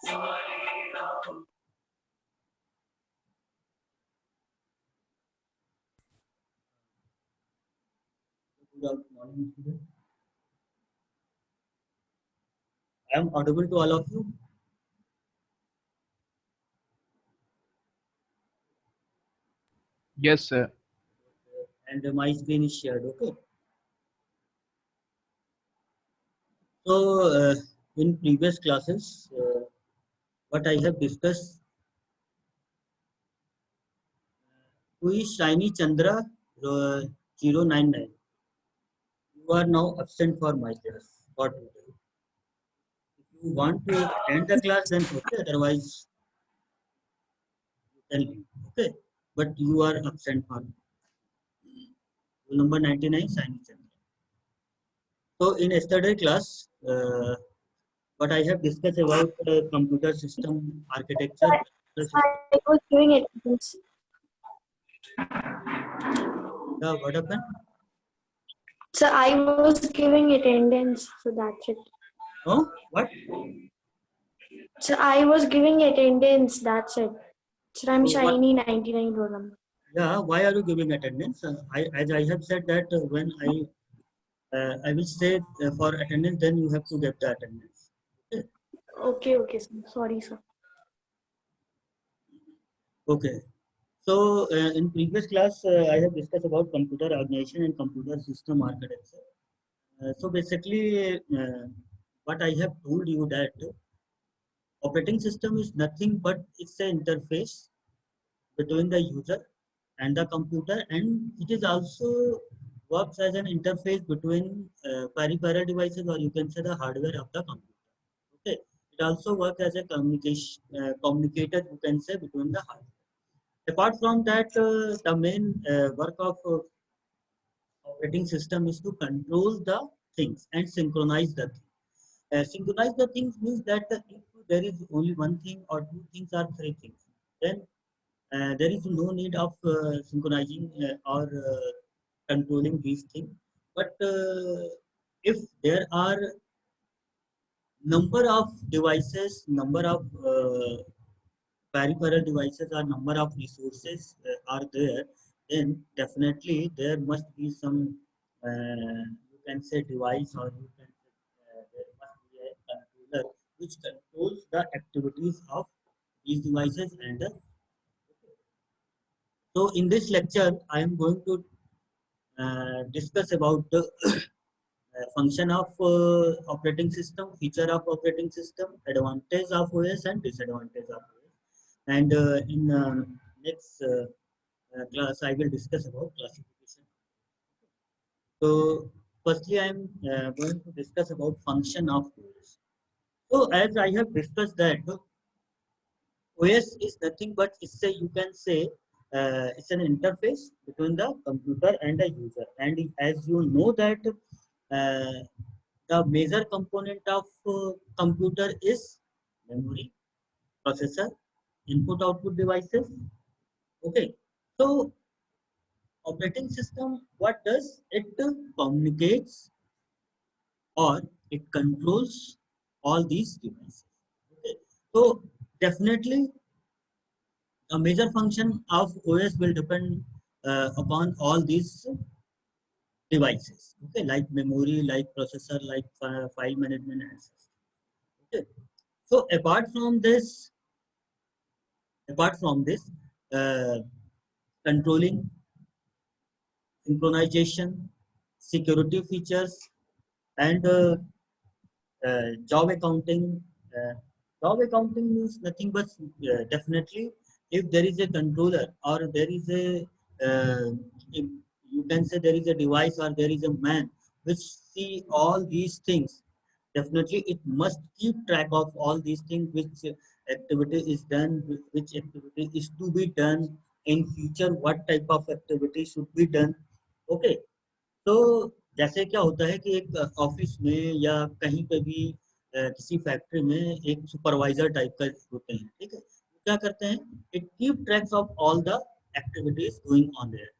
Good morning, students. I am audible to all of you. Yes, sir. And my screen is shared. Okay. So, in previous classes, what I have discussed, who is Shiny Chandra 099. You are now absent for my class for today. If you want to attend the class, then okay. Otherwise, you can leave. Okay. But you are absent for rule number 99, Shiny Chandra. So, in yesterday class, what I have discussed about computer system architecture. I was doing it. Yeah, what happened? So I was giving attendance, so that's it. Oh, what? So I was giving attendance, that's it. So I'm So what? Shiny 99 roll number. Yeah, why are you giving attendance? As I have said that when I will say for attendance, then you have to get the attendance. Okay. Okay, sir. Sorry, sir. Okay. So in previous class, I have discussed about computer organization and computer system architecture. So basically, what I have told you that operating system is nothing but it's an interface between the user and the computer, and it is also works as an interface between peripheral devices, or you can say the hardware of the computer. Okay, it also works as a communication communicator, you can say, between the hardware. Apart from that, the main work of operating system is to control the things and synchronize the things. Synchronize the things means that if there is only one thing or two things or three things, then there is no need of synchronizing or controlling these things. But if there are number of devices, number of peripheral devices, or number of resources are there, then definitely there must be some, you can say, device, or you can say there must be a controller which controls the activities of these devices. And so in this lecture, I am going to discuss about the function of operating system, feature of operating system, advantage of OS and disadvantage of OS. And in next class, I will discuss about classification. So firstly, I am going to discuss about function of OS. So as I have discussed that OS is nothing but it's a, you can say, it's an interface between the computer and the user. And as you know that the major component of computer is memory, processor, input output devices. Okay, so operating system, what does it communicates or it controls all these devices. Okay, so definitely a major function of OS will depend upon all these devices. Okay, like memory, like processor, like file management and such. Okay, so apart from this, uh, controlling, synchronization, security features, and job accounting. Uh, Job accounting means nothing but definitely if there is a controller, or there is a if you can say there is a device or there is a man which see all these things, definitely it must keep track of all these things, which activity is done, which activity is to be done in future, what type of activity should be done. Okay, तो जैसे क्या होता है कि एक office में या कहीं पे भी किसी फैक्ट्री में एक सुपरवाइजर टाइप का होते हैं, ठीक है, क्या करते हैं, it keep tracks of all the activities going on their,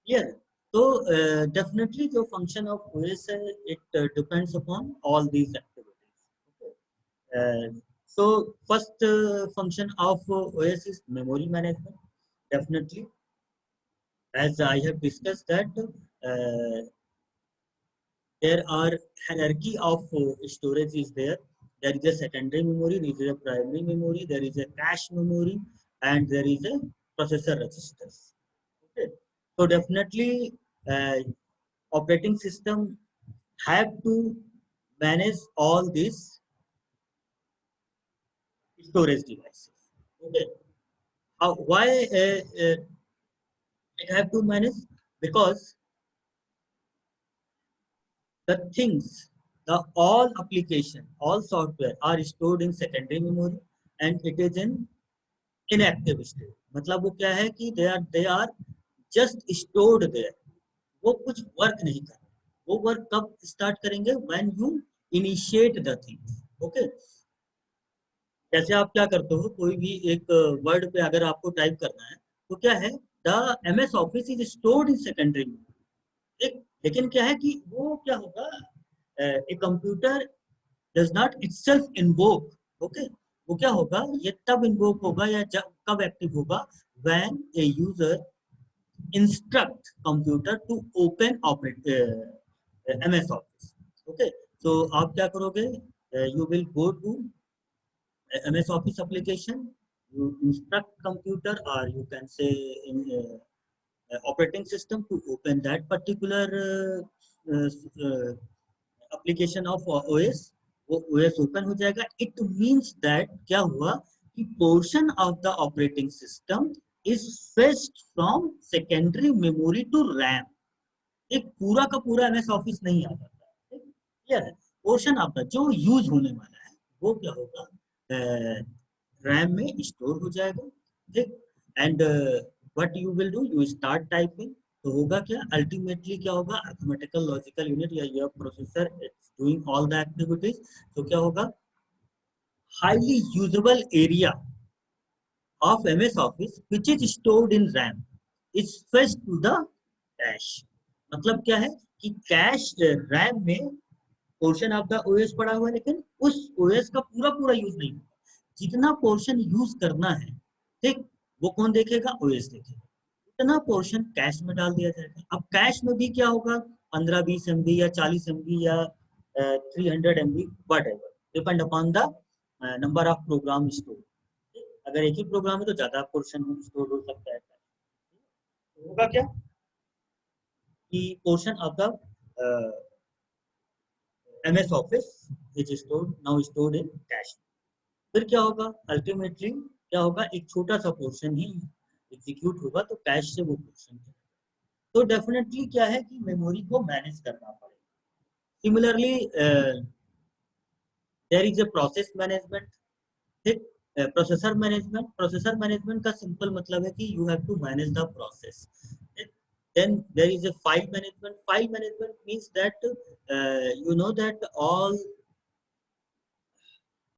clear. तो डेफिनेटली जो फंक्शन ऑफ ओएस है, it depends upon all these activities. So first function of OS is memory management. Definitely, as I have discussed that there are hierarchy of storage is there. There is a secondary memory, there is a primary memory, there is a cache memory, and there is a processor registers. Okay. So definitely, uh, operating system have to manage all these storage devices. Okay. Why it have to manage? Because the things, the all application, all software are stored in secondary memory and it is in inactive state. मतलब वो क्या है कि they are just stored there. वो कुछ work नहीं कर रहे. वो वर्क कब स्टार्ट करेंगे? when you initiate the things. Okay. जैसे आप क्या करते हो, कोई भी एक वर्ड पे अगर आपको टाइप करना है तो क्या है, the MS office is stored in secondary memory. लेकिन क्या है कि वो क्या होगा, a computer does not itself invoke. Okay. वो क्या होगा, ये तब इन्वोक होगा या जब कब एक्टिव होगा, when a user instruct computer to open operate MS office. Okay. So आप क्या करोगे, you will go to MS Office application, you instruct computer or you can say in operating system to open that particular uh, uh, application of OS. वो OS open हो जाएगा. It means that क्या हुआ कि portion of the operating system is fetched from secondary memory to RAM. एक पूरा का पूरा MS Office नहीं आ जाता. क्लियर है? पोर्शन आपका जो यूज होने वाला है वो क्या होगा, रैम में स्टोर हो जाएगा. ठीक. And what you will do, you start typing. तो होगा क्या, अल्टीमेटली क्या होगा, अरिथमेटिकल लॉजिकल यूनिट या your processor it's doing all the activities. तो क्या होगा, highly usable area of MS Office which is stored in RAM is fetched to the cache. मतलब क्या है कि कैश रैम में पोर्शन ऑफ द ओएस पड़ा हुआ है, लेकिन उस ओएस का पूरा पूरा यूज नहीं होगा. जितना पोर्शन यूज करना है, ठीक, वो कौन देखेगा, ओएस देखेगा. उतना पोर्शन कैश में डाल दिया जाएगा. अब कैश में भी क्या होगा, 15-20 MB या 40 MB या 300 MB, what ever, depend upon the number of program store. अगर एक ही प्रोग्राम है तो ज्यादा पोर्शन स्टोर हो सकता है. तो होगा क्या कि portion of the MS Office is stored now stored in cache. फिर क्या होगा, अल्टीमेटली क्या होगा, एक छोटा सा पोर्शन ही एग्जीक्यूट होगा तो कैश से वो पोर्शन. तो डेफिनेटली क्या है कि मेमोरी को मैनेज करना पड़ेगा. Similarly there is a process management. ठीक. प्रोसेसर मैनेजमेंट का सिंपल मतलब है कि you have to manage the process. Then there is a file management. File management means that you know that all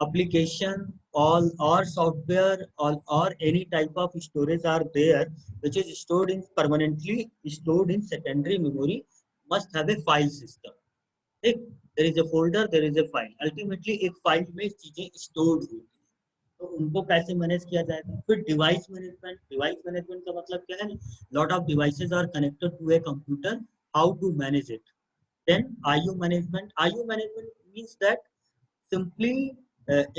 application, all or software, or any type of storage are there which is stored in permanently stored in secondary memory must have a file system. एक, there is a folder, there is a file. Ultimately एक file में चीजें stored होती हैं. तो उनको कैसे manage किया जाएगा. फिर डिवाइस मैनेजमेंट. डिवाइस मैनेजमेंट का मतलब क्या है, lot of devices are connected to a computer, how to manage it. Then IO management. IO management means that simply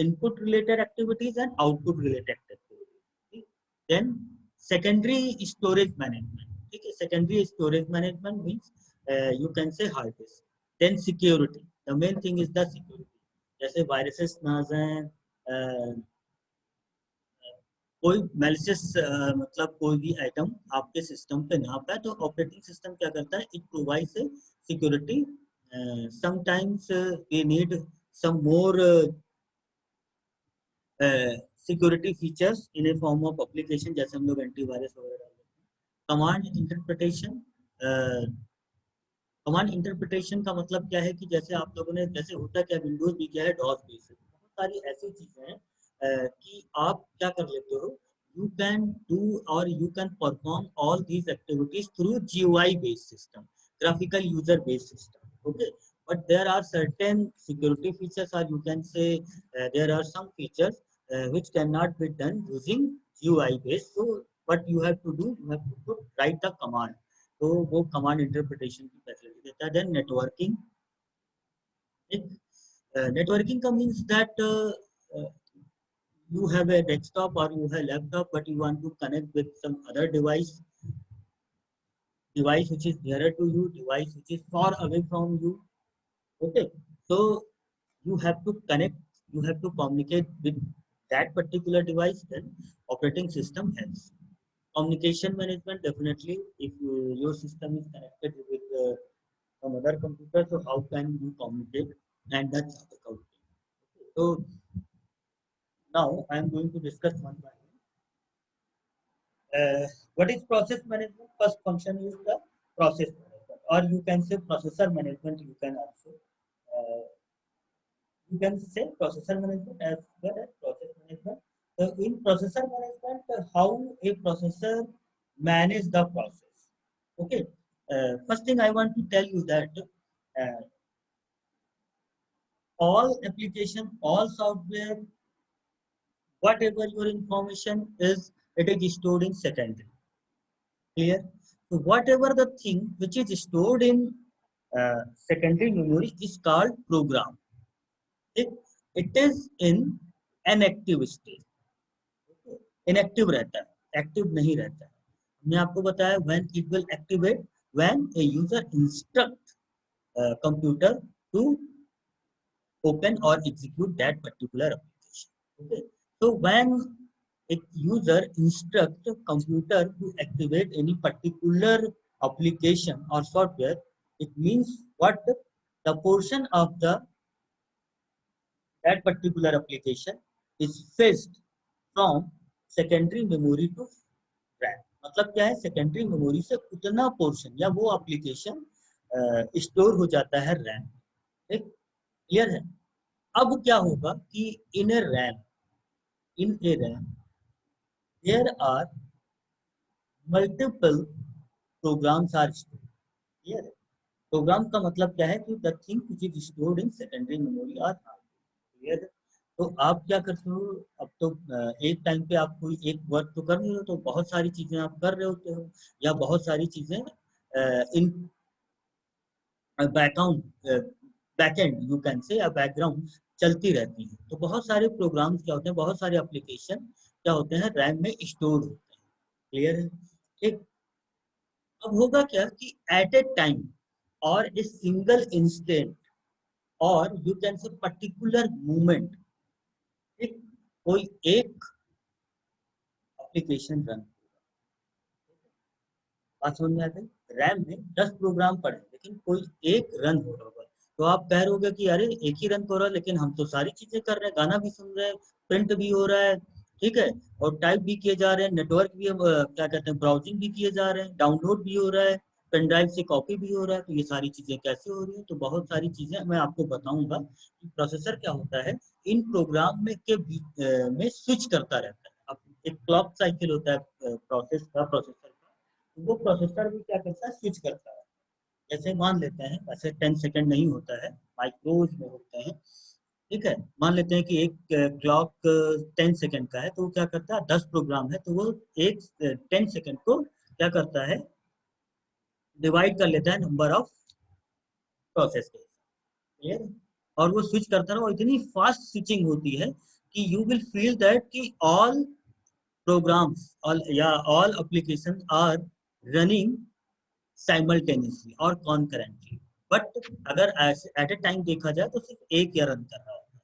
input related activities and output related activities. Then secondary storage management. Okay, secondary storage management means you can say hard disk. Then security. The main thing is the security. जैसे viruses ना आ जाएं, कोई malicious मतलब कोई भी item आपके system पे ना पाए, तो ऑपरेटिंग सिस्टम क्या करता है, it provides security. Sometimes we need some more security features in a form of application, जैसे हम लोग एंटीवायरस वगैरह डालते हैं. Command interpretation. कमांड इंटरप्रिटेशन का मतलब क्या है कि जैसे आप लोगों ने, जैसे होता क्या, विंडोज भी क्या है, डॉस बेस्ड. बहुत सारी ऐसी चीजें हैं कि आप क्या कर लेते हो, यू कैन डू और you can perform all these activities through GUI based system, graphical user based system. Okay. but there are certain security features, or you can say there are some features which cannot be done using GUI based. So what you have to do, you have to write the command. तो वो command interpretation की facility देता है. Then networking. Networking का means that you have a desktop or you have a laptop, but you want to connect with some other device which is nearer to you, device which is far away from you. Okay, so you have to connect, you have to communicate with that particular device. Then operating system helps. Communication management, definitely, if your system is connected with some other computer, so how can you communicate? And that's the communication. So now I am going to discuss one by one. What is process management? First function is the process management, or you can say processor management. You can also processor management as well as process management. So in processor management, how a processor manage the process. Okay. First thing I want to tell you that all application, all software, whatever your information is, it is stored in secondary. Clear? So whatever the thing which is stored in secondary memory is called program. It is in an active state. Inactive रहता है, active नहीं रहता है. हमने आपको बताया when it will activate when a user instruct computer to open or execute that particular application. Okay. So when a user instruct computer to activate any particular application or software, it means what? The portion of that particular application is fetched from secondary memory to RAM. मतलब क्या है? Secondary memory से उतना portion या वो application store हो जाता है रैम. ठीक, क्लियर है? अब क्या होगा कि in a RAM there are multiple programs are stored. Clear है? प्रोग्राम का मतलब क्या है कि the thing which is stored in secondary memory are clear है. तो आप क्या करते हो? अब तो एक टाइम पे आप कोई एक वर्क तो कर रहे हो, तो बहुत सारी चीजें आप कर रहे होते हो, या बहुत सारी चीजें इन बैकएंड यू कैन से या बैकग्राउंड चलती रहती हैं. तो बहुत सारे प्रोग्राम्स क्या होते हैं, बहुत सारे एप्लीकेशन क्या होते हैं, रैम में स्टोर होते हैं. क्लियर है? ठीक. अब होगा क्या कि एट ए टाइम और ए सिंगल इंस्टेंट और you can say particular movement, कोई एक एप्लीकेशन रन. बात समझ में आती है? रैम में 10 प्रोग्राम पड़े लेकिन कोई एक रन हो रहा होगा, तो आप कह रहे होगे कि अरे एक ही रन हो रहा है, लेकिन हम तो सारी चीजें कर रहे हैं, गाना भी सुन रहे हैं, प्रिंट भी हो रहा है, ठीक है, और टाइप भी किए जा रहे हैं, नेटवर्क भी क्या कहते हैं ब्राउजिंग भी किए जा रहे हैं, डाउनलोड भी हो रहा है, पेन ड्राइव से कॉपी भी हो रहा है. तो ये सारी चीजें कैसे हो रही है? तो बहुत सारी चीजें मैं आपको बताऊंगा कि प्रोसेसर क्या होता है, इन प्रोग्राम में के में स्विच करता रहता है. अब एक क्लॉक साइकिल होता है प्रोसेसर का, वो प्रोसेसर भी क्या करता है, स्विच करता है. जैसे मान लेते हैं, वैसे 10 सेकंड नहीं होता है, माइक्रोज में होते हैं. ठीक है, मान लेते हैं कि एक क्लॉक 10 सेकंड का है, तो वो क्या करता है, 10 प्रोग्राम है, तो वो एक 10 सेकंड को क्या करता है, डिवाइड कर लेता है नंबर ऑफ प्रोसेस के. क्लियर? और वो स्विच करता है, और इतनी फास्ट स्विचिंग होती है कि यू विल फील दैट कि all programs all applications are running simultaneously और concurrently. बट अगर एट ए टाइम देखा जाए तो सिर्फ एक या रन कर रहा होता है.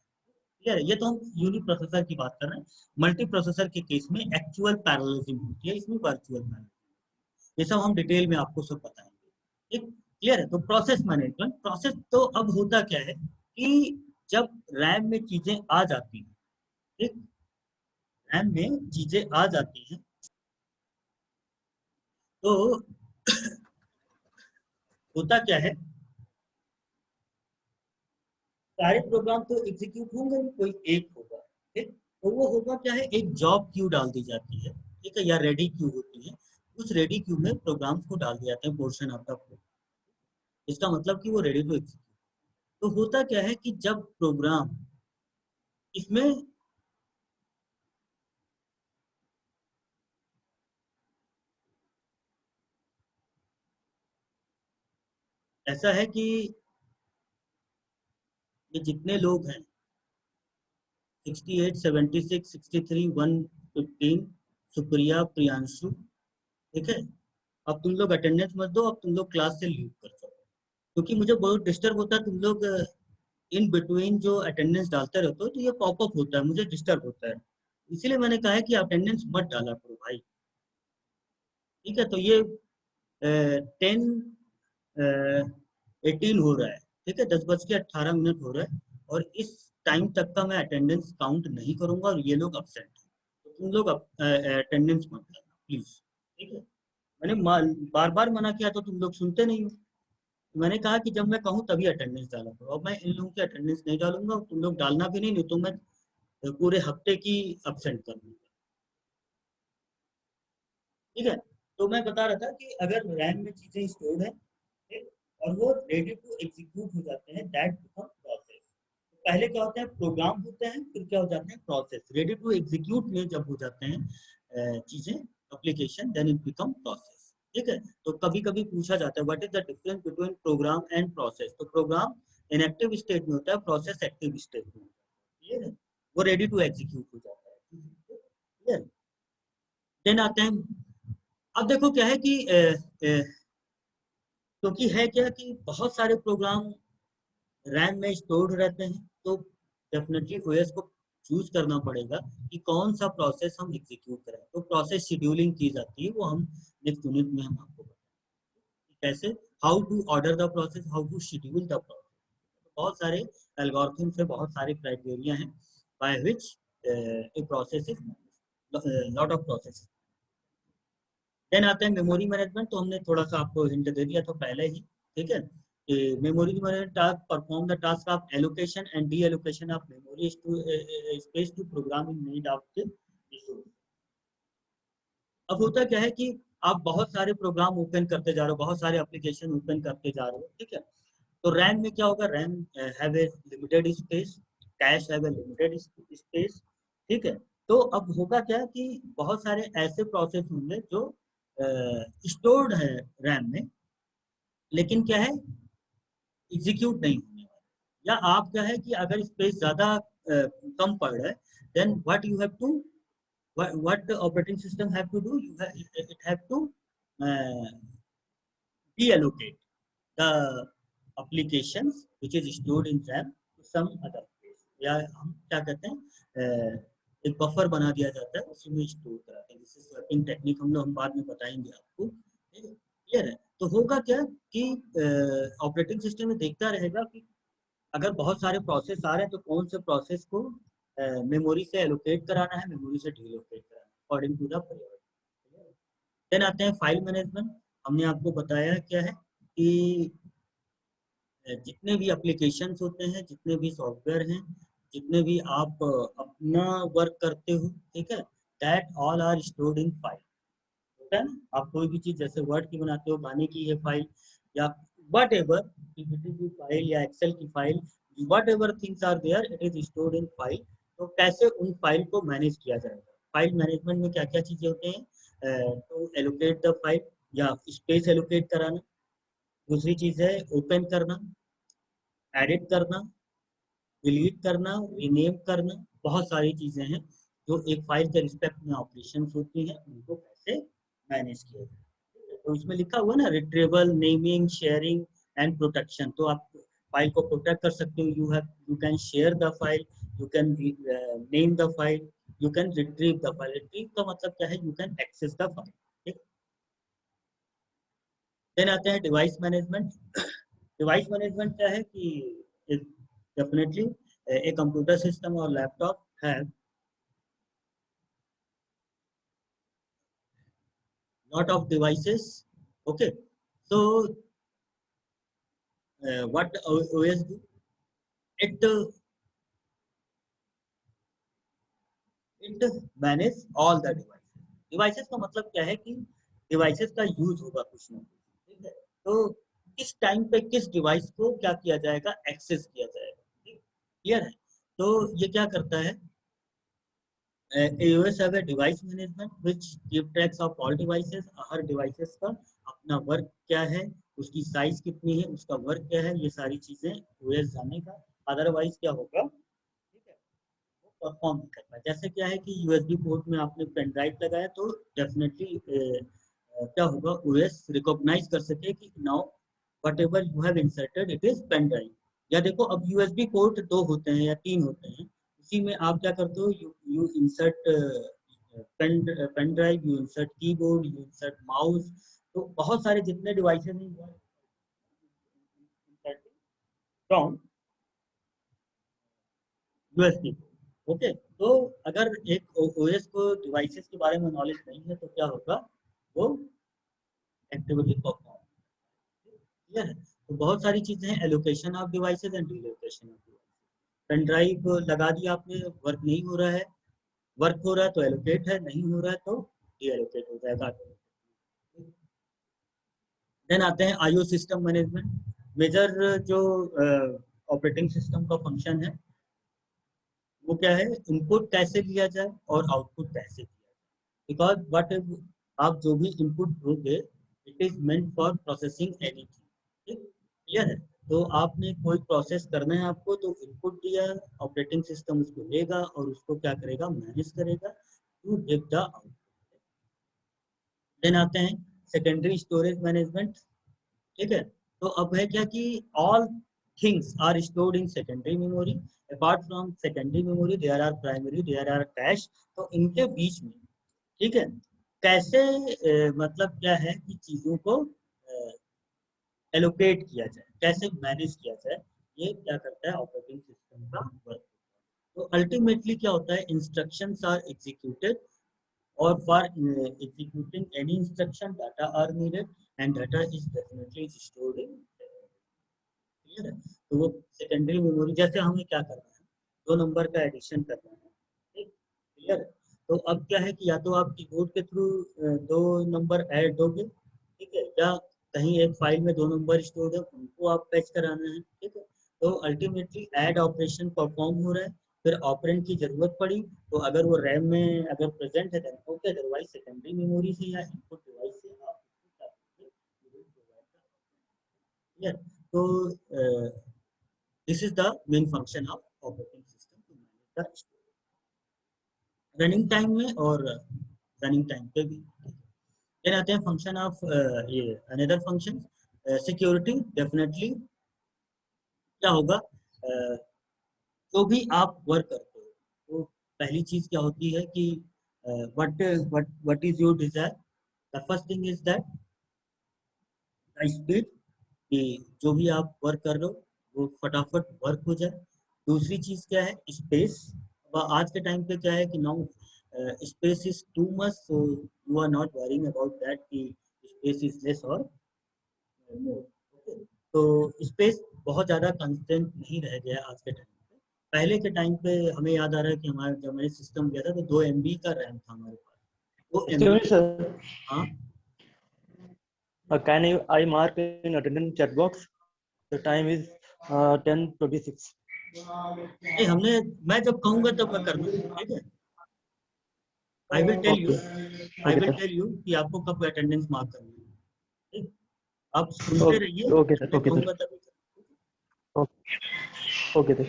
क्लियर है? ये तो हम यूनि प्रोसेसर की बात कर रहे हैं. मल्टी प्रोसेसर के केस में एक्चुअल पैरेललिज्म होती है, इसमें वर्चुअल पैरेललिज्म. ये सब हम डिटेल में आपको सब बताएंगे. ठीक, क्लियर है? तो प्रोसेस मैनेजमेंट, प्रोसेस तो अब होता क्या है कि जब रैम में चीजें आ जाती हैं, ठीक, रैम में चीजें आ जाती हैं, तो होता क्या है, सारे प्रोग्राम तो एग्जीक्यूट होंगे, कोई एक होगा. ठीक, तो वो होगा क्या है, एक जॉब क्यू डाल दी जाती है, ठीक है, या रेडी क्यू होती है. उस रेडी क्यू में प्रोग्राम्स को डाल दिया जाता है पोर्शन ऑफ द कोड. इसका मतलब कि वो रेडी टू एग्जीक्यूट. तो होता क्या है कि जब प्रोग्राम इसमें ऐसा है कि ये जितने लोग हैं 68, 76, 63, 115, सुप्रिया, प्रियांशु, ठीक है, अब तुम लोग अटेंडेंस मत दो, अब तुम लोग क्लास से लीव कर जाओ, क्योंकि मुझे बहुत डिस्टर्ब होता है, तुम लोग इन बिटवीन जो अटेंडेंस डालते रहते हो तो ये पॉपअप होता है, मुझे डिस्टर्ब होता है, इसीलिए मैंने कहा है कि अटेंडेंस मत डाला करो भाई, ठीक है। तो ये 10 18 हो रहा है, ठीक है, 10:18 हो रहा है, और इस टाइम तक का मैं अटेंडेंस काउंट नहीं करूंगा, और ये लोग अपसेंट हैं, तो तुम लोग अटेंडेंस मत डालना प्लीज, ठीक है। मैंने बार बार मना किया तो तुम लोग सुनते नहीं हो, मैंने कहा कि जब मैं कहूँ तभी अटेंडेंस डाला करो, अब मैं इन लोगों की अटेंडेंस नहीं डालूंगा, तुम लोग डालना भी नहीं, नहीं तो मैं पूरे हफ्ते की अपसेंट कर दूंगा, ठीक है। तो मैं बता रहा था कि अगर रैम में चीजें स्टोर्ड है, ठीक, और वो रेडी टू एग्जीक्यूट हो जाते हैं, दैट बिकम प्रोसेस। पहले क्या होता है, प्रोग्राम होते हैं, फिर क्या हो जाते हैं, प्रोसेस। रेडी टू एग्जीक्यूट में जब हो जाते हैं चीजें, application, then it become process, ठीक है। तो कभी कभी पूछा जाता है what is the difference between program and process, तो प्रोग्राम इनएक्टिव स्टेट में होता है, प्रोसेस एक्टिव स्टेट में होता है, क्लियर है, वो रेडी टू एग्जीक्यूट हो जाता है, क्लियर। देन आते हैं, अब देखो क्या है कि क्योंकि है क्या कि बहुत सारे प्रोग्राम रैम में स्टोर्ड रहते हैं, तो डेफिनेटली ओएस को चूज करना पड़ेगा कि कौन सा प्रोसेस हम एग्जीक्यूट करें, तो प्रोसेस शेड्यूलिंग की जाती है, वो हम नेक्स्ट यूनिट में हम आपको बताएंगे कैसे, how to order the process, how to schedule the process. बहुत सारे एल्गोरिथम से बहुत सारे क्राइटेरिया हैं by which a process is lot of process. Then आते हैं मेमोरी मैनेजमेंट, तो हमने थोड़ा सा आपको हिंट दे दिया था पहले ही, ठीक है। Memory management task perform the task of allocation and deallocation of memory space to program in need of the resource. अब होता क्या है कि आप बहुत सारे प्रोग्राम ओपन करते जा रहे हो, बहुत सारे एप्लीकेशन ओपन करते जा रहे हो, ठीक है, तो रैम में क्या होगा, RAM have a limited space, cash have a limited space, ठीक है। तो अब होगा क्या कि बहुत सारे ऐसे प्रोसेस होंगे जो स्टोर्ड है रैम में, लेकिन क्या है, एग्जीक्यूट नहीं होने वाला, या आप क्या है कि अगर स्पेस ज्यादा कम पड़ रहा है, then what you have to, what the operating system have to do, it have to uh, deallocate the applications which is stored in RAM to some other place, या हम क्या कहते हैं, एक बफर बना दिया जाता है, उसी में स्टोर कराते हैं, जिससे स्वैपिंग टेक्निक हम बाद में बताएंगे आपको, क्लियर है। तो होगा क्या कि ऑपरेटिंग सिस्टम में देखता रहेगा कि अगर बहुत सारे प्रोसेस आ रहे हैं तो कौन से प्रोसेस को मेमोरी से एलोकेट कराना है, मेमोरी से डीलोकेट कराना है, according to the priority. Then आते हैं फाइल मैनेजमेंट, हमने आपको बताया क्या है कि जितने भी एप्लीकेशंस होते हैं, जितने भी सॉफ्टवेयर हैं, जितने भी आप अपना वर्क करते हो, ठीक है, that all are stored in file, होता है ना, आप कोई भी चीज जैसे वर्ड की बनाते हो, गाने की है फाइल, या वट एवर पीपीटी की फाइल या एक्सेल की file, whatever things are there, it is stored in file. तो कैसे उन फाइल को मैनेज किया जाएगा, फाइल मैनेजमेंट में क्या क्या चीजें होते हैं, तो एलोकेट द फाइल, या स्पेस एलोकेट कराना, दूसरी चीज है ओपन करना, एडिट करना, डिलीट करना, रीनेम करना, बहुत सारी चीजें हैं जो एक फाइल के रिस्पेक्ट में ऑपरेशंस होती हैं, उनको कैसे मैनेज किया जाए। तो इसमें लिखा हुआ ना, retrieval, naming, sharing and protection, तो आप फाइल को प्रोटेक्ट कर सकते हो, you can share the file, you can name the file, you can retrieve the file, retrieve का मतलब क्या है, you can access the file, ठीक। देन आते हैं डिवाइस मैनेजमेंट। डिवाइस मैनेजमेंट क्या है कि definitely a computer system or laptop have lot of devices, okay, so what OS do, it manage all the devices। devices का मतलब क्या है कि devices का यूज होगा कुछ ना कुछ, ठीक है। तो किस टाइम पे किस डिवाइस को क्या किया जाएगा, एक्सेस किया जाएगा। क्लियर है? तो ये क्या करता है, AOS have a device management which keep tracks of all devices। Her devices का अपना वर्क क्या है, उसकी साइज कितनी है, उसका वर्क क्या है, ये सारी चीजें OS जानेगा। अदरवाइज क्या होगा, ठीक है, वो परफॉर्म नहीं कर पाए। जैसे क्या है कि USB पोर्ट में आपने पेन ड्राइव लगाया तो डेफिनेटली क्या होगा, OS रिकॉग्नाइज कर सके कि now whatever you have inserted it is pen drive. या देखो अब USB पोर्ट 2 होते हैं या 3 होते हैं, उसी में आप क्या करते हो, you insert pen drive, you insert keyboard, you insert mouse. तो बहुत सारे जितने डिवाइसेस हैं फ्रॉम USB। ओके, तो अगर एक OS को डिवाइसेस के बारे में नॉलेज नहीं है तो क्या होगा, वो एक्टिविटी परफॉर्म। क्लियर है? तो बहुत सारी चीजें हैं, allocation of devices and deallocation of devices. Pen drive लगा दिया आपने, वर्क नहीं हो रहा है, वर्क हो रहा है तो एलोकेट है, नहीं हो रहा है तो डी एलोकेट हो जाएगा। देन आते हैं आईओ सिस्टम मैनेजमेंट। मेजर जो ऑपरेटिंग सिस्टम का फंक्शन है वो क्या है, इनपुट कैसे लिया जाए और आउटपुट कैसे लिया जाए। बिकॉज वट आप जो भी इनपुट दोगे it is meant for processing anything. Clear है? तो आपने कोई प्रोसेस करना है आपको, तो इनपुट दिया, ऑपरेटिंग सिस्टम उसको लेगा और उसको क्या करेगा, मैनेज करेगा to give the output. Then आते हैं सेकेंडरी स्टोरेज मैनेजमेंट। ठीक है, तो अब है क्या कि all things are stored in secondary memory. Apart from secondary memory there are primary, there are cache. तो इनके बीच में, ठीक है, कैसे मतलब क्या है कि चीजों को एलोकेट किया जाए, कैसे मैनेज किया जाए, ये क्या करता है ऑपरेटिंग सिस्टम का वर्क। तो अल्टीमेटली क्या होता है, instructions are executed or for executing any instruction data are needed and data is definitely stored in clear है। तो वो सेकेंडरी मेमोरी, जैसे हमें क्या करना है, दो नंबर का एडिशन करना है, ठीक, क्लियर है। तो अब क्या है कि या तो आप कीबोर्ड के थ्रू दो नंबर ऐड दोगे, ठीक है, या कहीं एक फाइल में दो नंबर स्टोर है उनको आप फैच कराना है, ठीक है। तो अल्टीमेटली ऐड ऑपरेशन परफॉर्म हो रहा है, फिर ऑपरेंड की जरूरत पड़ी तो अगर वो रैम में अगर प्रेजेंट है then okay, otherwise secondary memory से या इनपुट डिवाइस से आप क्लियर। तो this is the main function of operating system to manage the running time में और रनिंग टाइम पे भी। फिर आते हैं फंक्शन ऑफ ये अनदर फंक्शन सिक्योरिटी। डेफिनेटली क्या होगा, जो भी आप वर्क करते हो तो पहली चीज क्या होती है कि what is your desire. The first thing is that speed, कि जो भी आप वर्क कर रहे हो वो फटाफट वर्क हो जाए। दूसरी चीज क्या है, स्पेस। आज के टाइम पे क्या है कि now space is too much, so you are not worrying about that कि स्पेस इज लेस और मोर। तो स्पेस बहुत ज्यादा कंस्टेंट नहीं रह गया आज के टाइम पे। पहले के टाइम पे हमें याद आ रहा है कि हमारा जब मैंने सिस्टम किया था तो 2 MB का रैम था हमारे पास, वो Excuse MB। me, sir. हाँ, Can I mark in attendance chat box? The time is 10:26. नहीं हमने, मैं जब कहूंगा तब मैं कर दूंगा, ठीक है। I will tell you, Okay. I Okay, will sir. Tell you कि आपको कब अटेंडेंस मार्क करनी है, ठीक। आप सुनते Okay, रहिए, okay, sir. जब मैं Okay, sir. कहूंगा तभी Okay, okay, sir.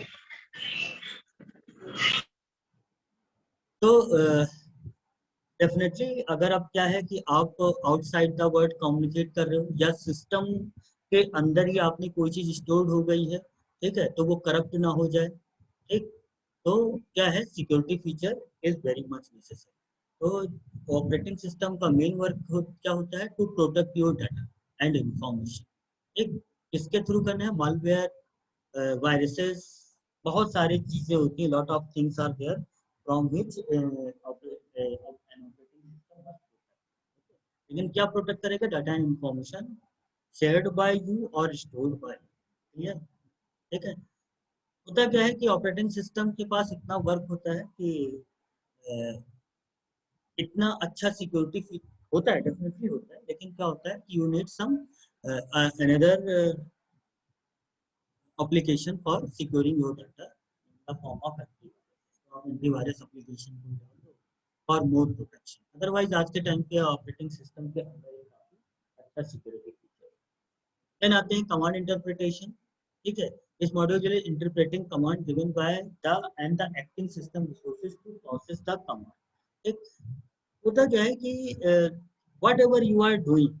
तो डेफिनेटली अगर आप क्या है कि आप आउटसाइड द वर्ल्ड कम्युनिकेट कर रहे हो या सिस्टम के अंदर ही आपने कोई चीज स्टोर्ड हो गई है, ठीक है, तो वो करप्ट ना हो जाए, ठीक। तो क्या है, security feature is very much necessary. तो ऑपरेटिंग सिस्टम का मेन वर्क क्या होता है, to protect your data and information, ठीक। किसके थ्रू करना है, मालवेयर, वायरसेस, बहुत सारी चीजें होती हैं, lot of things are there from which लेकिन क्या प्रोटेक्ट करेगा, data and information shared by you और स्टोर्ड बाय, क्लियर, ठीक है। होता क्या है कि ऑपरेटिंग सिस्टम के पास इतना वर्क होता है कि इतना अच्छा सिक्योरिटी होता है, डेफिनेटली होता है, लेकिन क्या होता है कि you need some another application for securing your data in the form of antivirus. तो आप एंटीवायरस एप्लीकेशन को डाल दो फॉर मोर प्रोटेक्शन. अदरवाइज आज के टाइम पे ऑपरेटिंग सिस्टम के अंदर एक काफी अच्छा सिक्योरिटी फीचर. देन आते हैं कमांड इंटरप्रिटेशन. ठीक है, इस मॉड्यूल के लिए interpreting command given by the end the acting system resources to process the command. ठीक, होता क्या है कि whatever you are doing,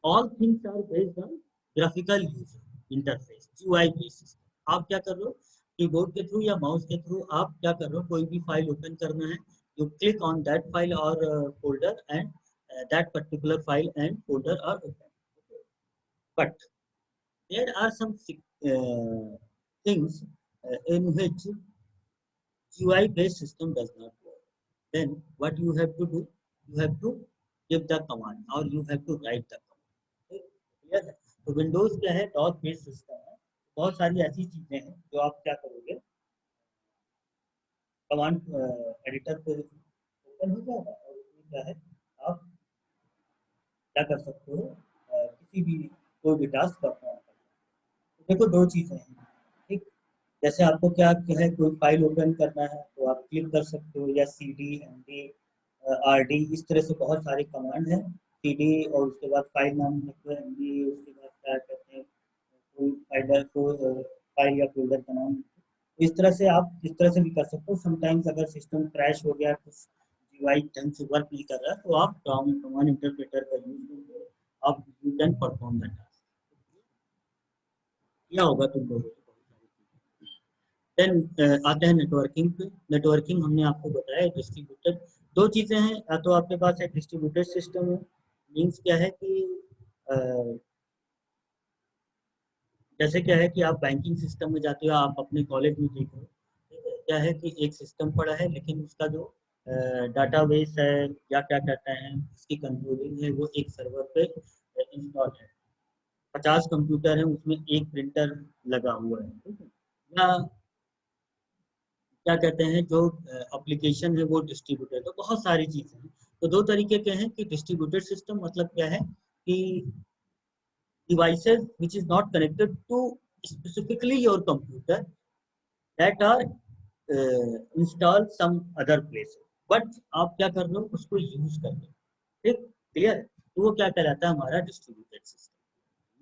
all things are based on graphical user interface, GUI based system. आप क्या कर रहे हो, कीबोर्ड के थ्रू या माउस के थ्रू आप क्या कर रहे हो, कोई भी फाइल ओपन करना है, you click on that file or folder and that particular file and folder are open. But there are some things in which GUI based system does not work. Then what you have to do, you have to give the command or you have to write the command. Clear है? तो Windows क्या है, DOS based system है. बहुत सारी ऐसी चीजें हैं जो आप क्या करोगे, कमांड एडिटर पे ओपन हो जाएगा और उसमें क्या है, आप क्या कर सकते हो, किसी भी कोई भी टास्क परफॉर्म कर सकते हो. देखो दो चीजें हैं. ठीक, जैसे आपको क्या है, कोई फाइल ओपन करना है तो आप क्लिक कर सकते हो, या CD, MD, RD, इस तरह से बहुत सारे कमांड हैं. CD और उसके बाद फाइल नाम लिखो, MD, उसके बाद क्या कहते हैं, कोई फाइल या फोल्डर का नाम. इस तरह से आप इस तरह से भी कर सकते हो. समटाइम्स अगर सिस्टम क्रैश हो गया, कुछ GUI ढंग से वर्क नहीं कर रहा, तो आप कमांड इंटरप्रेटर का यूज करके आप you can perform that task. क्या होगा तुम लोगों को. देन आते हैं नेटवर्किंग पे. नेटवर्किंग हमने आपको बताया डिस्ट्रीब्यूटेड. दो चीजें हैं, या तो आपके पास एक डिस्ट्रीब्यूटेड सिस्टम है, मीन्स क्या है कि जैसे क्या है कि आप बैंकिंग सिस्टम में जाते हो, आप अपने कॉलेज में देख रहे हो, क्या है कि एक सिस्टम पड़ा है, लेकिन उसका जो डाटाबेस है या क्या कहते हैं उसकी कंट्रोलिंग है, वो एक सर्वर पे इंस्टॉल है. 50 कंप्यूटर है, उसमें एक प्रिंटर लगा हुआ है. ठीक है, या क्या कहते हैं जो एप्लीकेशन है वो डिस्ट्रीब्यूटेड. तो बहुत सारी चीजें हैं. तो दो तरीके के हैं कि डिस्ट्रीब्यूटेड सिस्टम मतलब क्या है कि devices which is not connected to specifically your computer that are installed some other place, but आप क्या कर रहे हो, उसको यूज कर रहे हो. ठीक, क्लियर है? तो वो क्या कहलाता है, हमारा distributed system.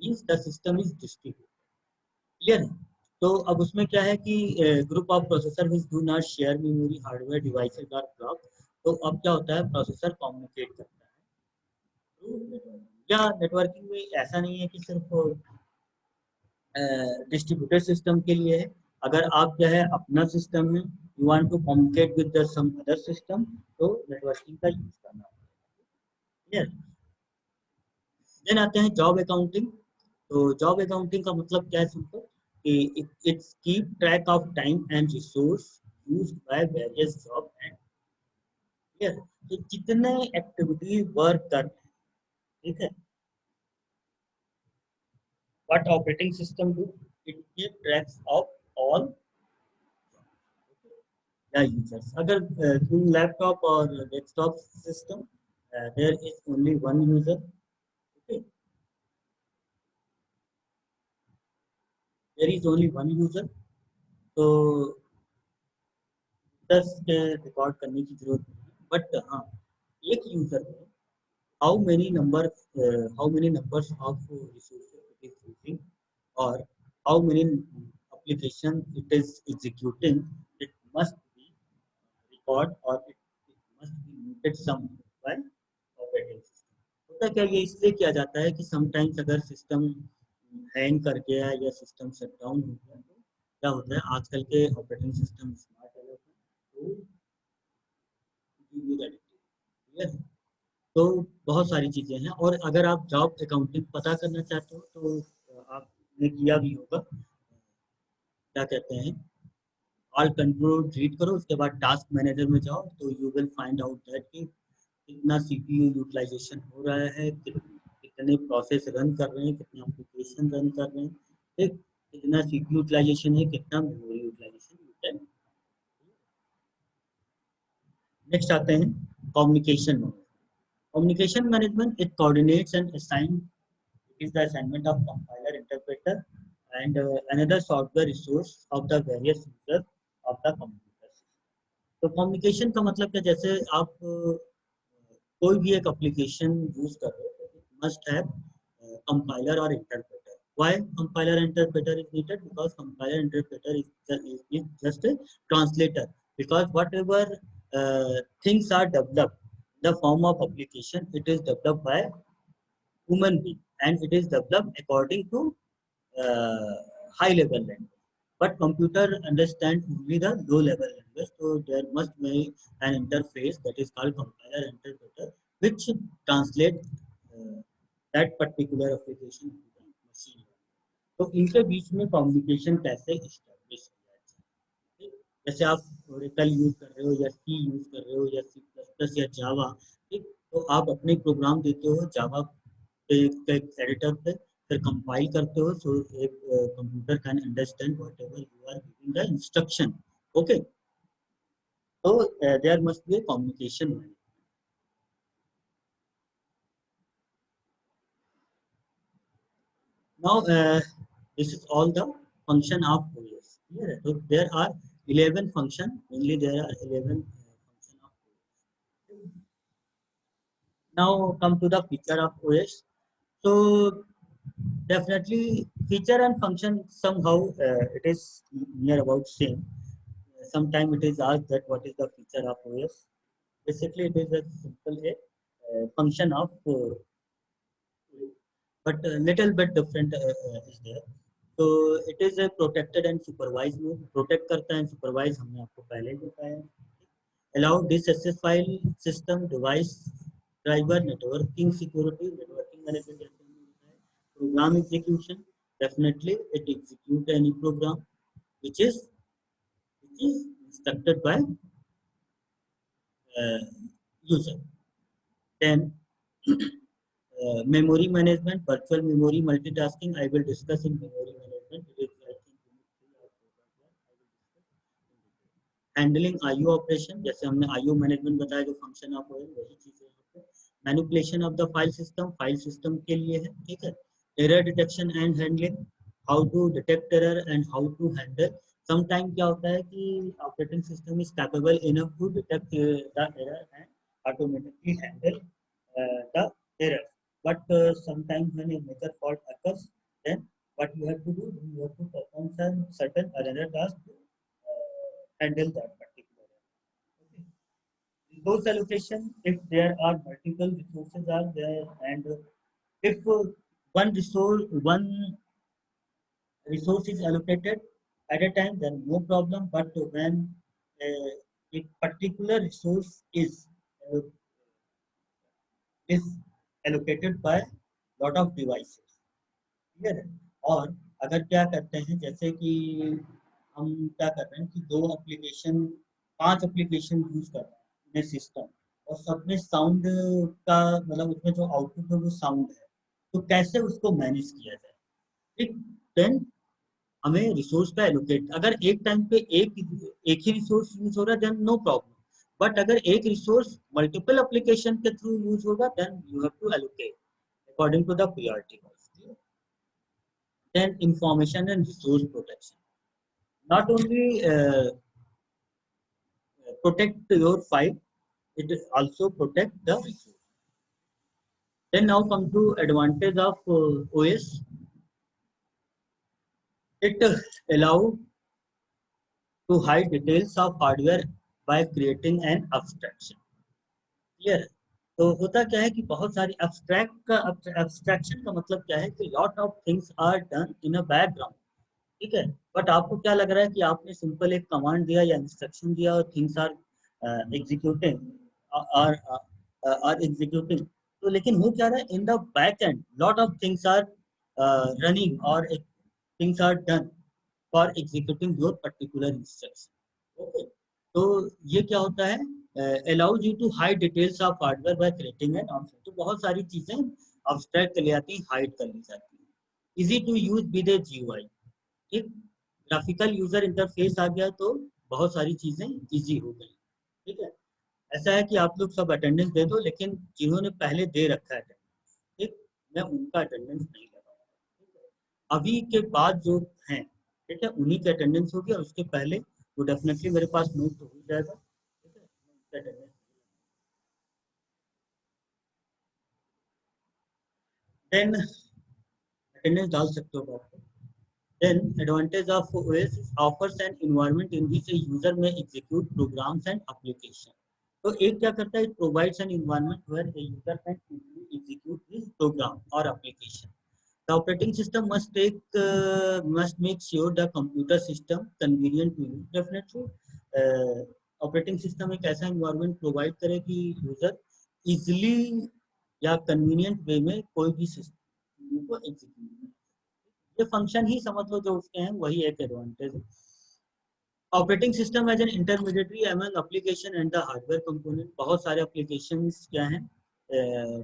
Means the system is distributed. Clear है? तो अब उसमें क्या है कि group of processor which do not share memory hardware devices R block. तो अब क्या होता है, प्रोसेसर कम्युनिकेट करता है. या नेटवर्किंग में ऐसा नहीं है कि सिर्फ डिस्ट्रीब्यूटेड सिस्टम के लिए है. अगर आप क्या है, अपना सिस्टम है, you want to communicate with some other system, तो नेटवर्किंग का यूज करना पड़ेगा. देन आते हैं जॉब अकाउंटिंग. तो जॉब अकाउंटिंग का मतलब क्या है, सिंपल कि it's keep track of time and resource used by various job and. Clear? तो जितने एक्टिविटी वर्क कर रहे हैं, ठीक है, what operating system do, it keep tracks of all the users. अगर in laptop or desktop system there is only one user. Okay, there is only one user. तो just record करने की जरूरत नहीं है. बट हाँ, एक यूजर में how many numbers of resources it is using, or how many application it is executing, it must be record or it must be noted somewhere by operating system. होता क्या, ये इसलिए किया जाता है कि समटाइम्स अगर सिस्टम हैंग कर गया या सिस्टम शट डाउन हो गया, तो क्या होता है, आजकल के ऑपरेटिंग सिस्टम स्मार्ट है, तो क्लियर है. तो बहुत सारी चीजें हैं. और अगर आप जॉब अकाउंटिंग पता करना चाहते हो तो आपने किया भी होगा, क्या कहते हैं, ऑल कंट्रोल डिलीट करो, उसके बाद टास्क मैनेजर में जाओ, तो you will find out that कि कितना CPU यूटिलाइजेशन हो रहा है, कितने प्रोसेस रन कर रहे हैं, कितने एप्लीकेशन रन कर रहे हैं, ठीक, कितना CPU यूटिलाइजेशन है, कितना मेमोरी यूटिलाइजेशन. नेक्स्ट आते हैं communication mode. Communication management, it coordinates and assigns, is the assignment of compiler, interpreter, and another software resource of the various users of the computer. तो कम्युनिकेशन का मतलब क्या, जैसे आप कोई भी एक एप्लीकेशन यूज कर रहे हो, इट मस्ट हैव कंपाइलर और interpreter. Why compiler and interpreter is needed? Because compiler and interpreter is just a translator. Because whatever things are developed in the form of application, it is developed by human being, and it is developed according to uh, high level language. But computer understand only the low level language, so there must be an interface that is called compiler interpreter, which translate that particular application to the machine. तो इनके बीच में communication कैसे establish किया जाए. जैसे आप Oracle use कर रहे हो या सी यूज कर रहे हो या सी प्लस प्लस या जावा, ठीक, तो आप अपने प्रोग्राम देते हो जावा पे एडिटर पे, फिर कंपाइल करते हो, सो एक computer can understand whatever you are giving the instruction. Okay, तो there must be a communication. Now, this is all the function of OS. Clear? So there are 11 function. Only there are 11 function of OS. Now come to the feature of OS. So definitely feature and function somehow it is near about same. Sometimes it is asked that what is the feature of OS. Basically, it is a simple function of but a little bit different is there. So it is a protected and supervised mode. Protect करता है, supervise हमने आपको पहले ही बताया. Allow disaccess file system device driver networking security networking management जैसे हमने बताया. Program execution, definitely it execute any program which is instructed by user. Then memory management, virtual memory multitasking, I will discuss in memory management. It is, I think, handling IO operation, जैसे हमने IO management बताया, जो function of वही चीज़ है यहाँ पे. Manipulation of the file system के लिए है, ठीक है. Error detection and handling, how to detect error and how to handle. Sometime क्या होता है कि operating system is capable enough to detect the error and automatically handle the error. But sometimes when a major fault occurs, then what you have to do, you have to perform some certain other task to handle that particular error. Okay. Resource allocation, if there are multiple resources are there, and if one resource is allocated at a time, then no problem. But when a particular resource is allocated by lot of devices, clear है. और अगर क्या करते हैं, जैसे कि हम क्या कर रहे हैं कि 5 एप्लीकेशन यूज कर रहे हैं सिस्टम, और सब में साउंड का मतलब उसमें जो आउटपुट है वो साउंड है, तो कैसे उसको मैनेज किया जाए. ठीक, देन हमें रिसोर्स का एलोकेट, अगर एक टाइम पे एक ही रिसोर्स यूज हो रहा है देन नो प्रॉब्लम. बट अगर एक रिसोर्स मल्टीपल एप्लीकेशन के थ्रू यूज होगा, then you have to allocate according to the priority. Then information and resource protection. Not only protect your file, it also protect the resource. Then now come to advantage of OS. It allow to hide details of hardware by creating an abstraction. Clear? तो होता क्या है कि बहुत सारी abstraction का मतलब क्या है कि lot of things are done in a background. ठीक है, बट आपको क्या लग रहा है कि आपने सिंपल एक कमांड दिया या इंस्ट्रक्शन दिया और things are executing are executing. तो लेकिन हो क्या रहा है, in the back end lot of things are running और things are done for executing your particular instruction. Okay, तो ये क्या होता है, allows you to hide details of hardware by creating an option. तो बहुत सारी चीजें abstract कर ली जाती हैं, हाइड कर ली जाती हैं. easy to use with a GUI. एक ग्राफिकल यूजर इंटरफेस आ गया तो बहुत सारी चीजें इजी हो गई. ठीक है, ऐसा है कि आप लोग सब अटेंडेंस दे दो, लेकिन जिन्होंने पहले दे रखा है ठीक, मैं उनका अटेंडेंस नहीं लगाऊंगा। अभी के बाद जो हैं ठीक है, उन्हीं की अटेंडेंस होगी, और उसके पहले वो डेफिनेटली मेरे पास नोट तो हो जाएगा, ठीक है, मैं उनका attendance देन अटेंडेंस डाल सकते हो आप। Then advantage of OS offers an environment in which a user may execute programs and application. तो एक क्या करता है, it provides an environment where a user can easily execute his program or application. The operating system must make sure the computer system convenient to use. Definitely, operating system एक ऐसा environment provide करे कि user easily या convenient way में कोई भी system को execute करे। ये फंक्शन ही समझ लो जो उसके हैं, वही एक एडवांटेज है। Operating system as an intermediatory among application and the hardware component. बहुत सारे एप्लीकेशंस क्या हैं,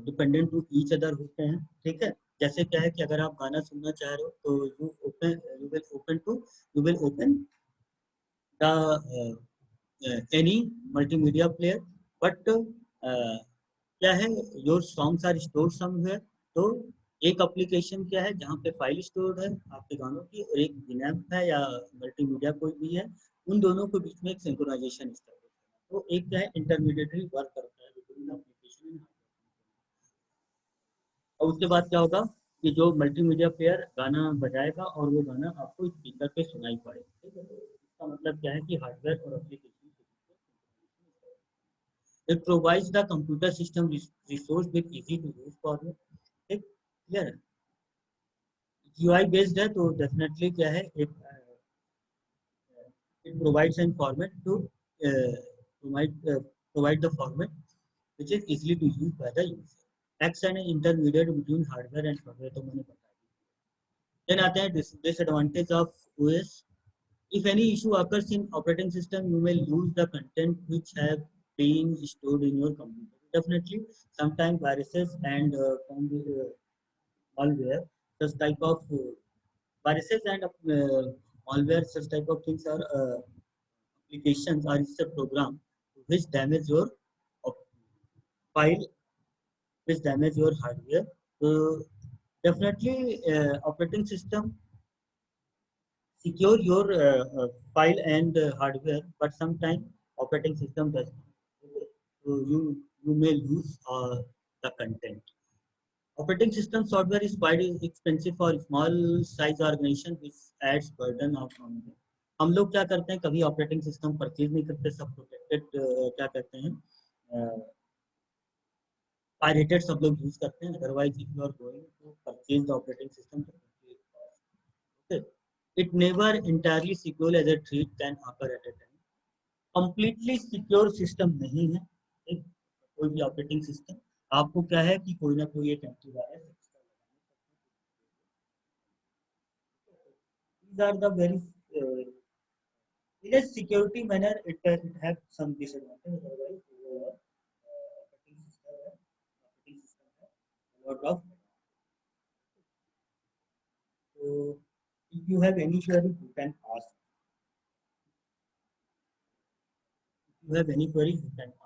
डिपेंडेंट टू ईच अदर होते हैं, ठीक है। जैसे क्या है कि अगर आप गाना सुनना चाह रहे हो तो you will open the any multimedia player, but क्या है, your songs are stored somewhere. तो एक एप्लीकेशन क्या है जहाँ पे फाइल स्टोर्ड है आपके गानों की, और एक विनैम्प है या मल्टीमीडिया कोई भी है, उन दोनों के बीच में एक सिंक्रोनाइजेशन स्टेप है। तो एक क्या है, इंटरमीडिएटरी वर्क करता है बिटवीन एप्लीकेशन। और उसके बाद क्या होगा कि जो मल्टीमीडिया प्लेयर गाना बजाएगा और वो गाना आपको स्पीकर पे सुनाई पड़ेगा, ठीक है। तो इसका मतलब क्या है कि हार्डवेयर और application, it provides the computer system resource with easy to use format, ठीक, क्लियर है। UI बेस्ड है तो डेफिनेटली क्या है, एक it provides an format to provide the format which is easily to use by the user, acts as an intermediate between hardware and software, तो मैंने बताया। then आते हैं disadvantage of OS. If any issue occurs in operating system, you may lose the content which have been stored in your computer. Definitely, sometimes viruses and malware, such type of viruses and malware, such type of things are applications or it's a program which damage your file, which damage your hardware. So definitely, operating system secure your file and hardware, but sometimes operating system does not. Okay. So you may lose the content. Operating system software is quite expensive for small size organization, which adds burden on them. हम लोग क्या करते हैं, कभी operating system purchase नहीं करते, सब protected क्या कहते हैं, पायरेटेड सब लोग यूज करते हैं। Otherwise if you are going to purchase the operating system, it never entirely secure as a threat can occur at a time. Completely secure system नहीं है एक कोई भी ऑपरेटिंग सिस्टम। आपको क्या है कि कोई ना कोई एक antivirus, these are the very in a security manner it have some disadvantage, otherwise operating system है lot of. So if you have any query you can ask, if you have any query you can ask.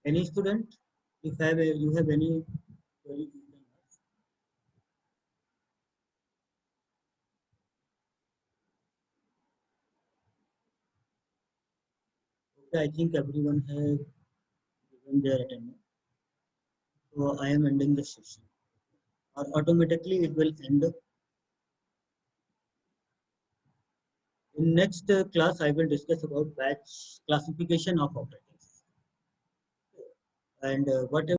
Any student, if you have any query you can ask. Okay, I think everyone has given their attendance, so I am ending the session, or automatically it will end. In next class I will discuss about batch classification of operating system, and whatever